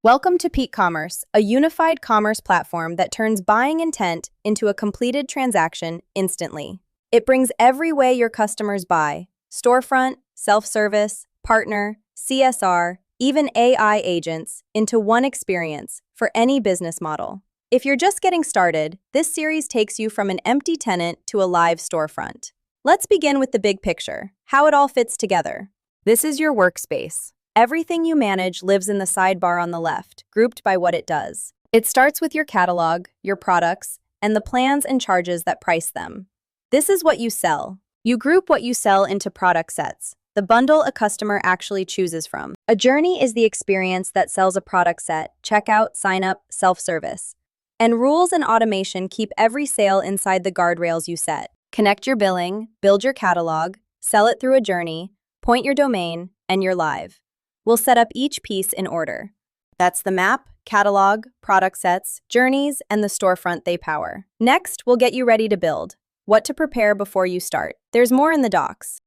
Welcome to PeakCommerce, a unified commerce platform that turns buying intent into a completed transaction instantly. It brings every way your customers buy: storefront, self-service, partner, CSR, even AI agents, into one experience for any business model. If you're just getting started, this series takes you from an empty tenant to a live storefront. Let's begin with the big picture, how it all fits together. This is your workspace. Everything you manage lives in the sidebar on the left, grouped by what it does. It starts with your catalog, your products, and the plans and charges that price them. This is what you sell. You group what you sell into product sets, the bundle a customer actually chooses from. A journey is the experience that sells a product set: checkout, sign up, self-service. And rules and automation keep every sale inside the guardrails you set. Connect your billing, build your catalog, sell it through a journey, point your domain, and you're live. We'll set up each piece in order. That's the map, catalog, product sets, journeys, and the storefront they power. Next, we'll get you ready to build. What to prepare before you start. There's more in the docs.